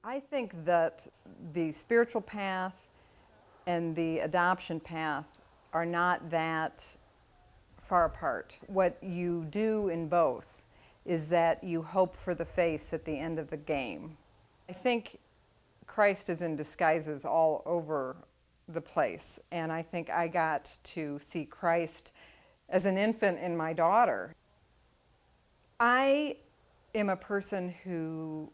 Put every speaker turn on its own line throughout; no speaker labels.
I think that the spiritual path and the adoption path are not that far apart. What you do in both is that you hope for the face at the end of the game. I think Christ is in disguises all over the place, and I think I got to see Christ as an infant in my daughter. I am a person who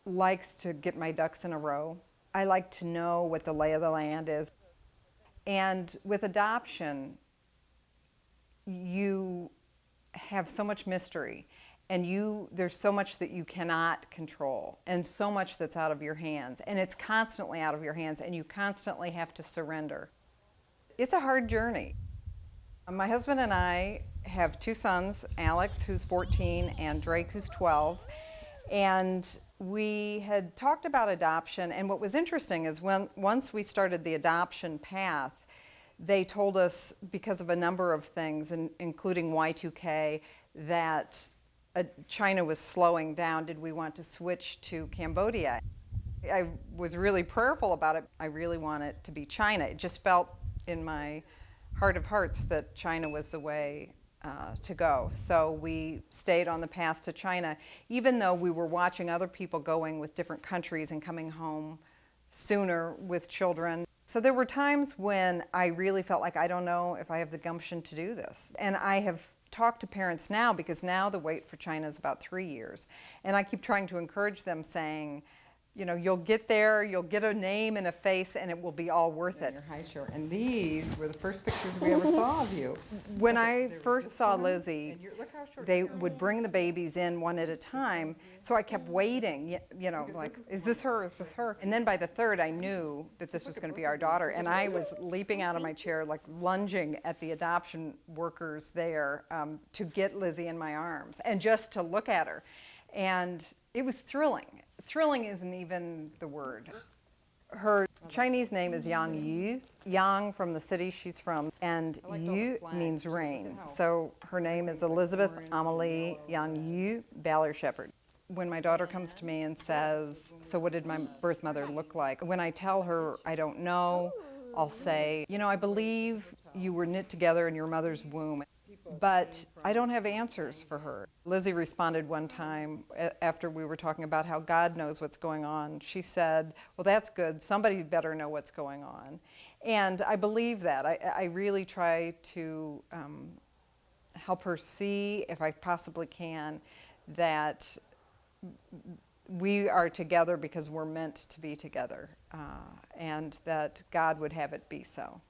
likes to get my ducks in a row. I like to know what the lay of the land is. And with adoption, you have so much mystery, and there's so much that you cannot control, and so much that's out of your hands, and it's constantly out of your hands, and you constantly have to surrender. It's a hard journey. My husband and I have two sons, Alex, who's 14, and Drake, who's 12, and we had talked about adoption, and what was interesting is once we started the adoption path, they told us, because of a number of things, including Y2K, that China was slowing down. Did we want to switch to Cambodia? I was really prayerful about it. I really want it to be China. It just felt in my heart of hearts that China was the way to go. So we stayed on the path to China, even though we were watching other people going with different countries and coming home sooner with children. So there were times when I really felt like, I don't know if I have the gumption to do this. And I have talked to parents now, because now the wait for China is about 3 years. And I keep trying to encourage them, saying, you know, you'll get there, you'll get a name and a face, and it will be all worth it. Your high chair. And these were the first pictures we ever saw of you. When I first saw Lizzie, they would bring the babies in one at a time, so I kept waiting, you know, like, is this her, is this her? And then by the third, I knew that this was going to be our daughter, and I was leaping out of my chair, like lunging at the adoption workers there to get Lizzie in my arms, and just to look at her. And it was thrilling. Thrilling isn't even the word. Her Chinese name is Yang Yu, Yang from the city she's from, and Yu means rain. So her name is Elizabeth Amelie Yang Yu Baller-Shepard. When my daughter comes to me and says, so what did my birth mother look like? When I tell her I don't know, I'll say, you know, I believe you were knit together in your mother's womb. But I don't have answers for her. Lizzie responded one time after we were talking about how God knows what's going on. She said, well, that's good. Somebody better know what's going on. And I believe that. I really try to help her see, if I possibly can, that we are together because we're meant to be together, and that God would have it be so.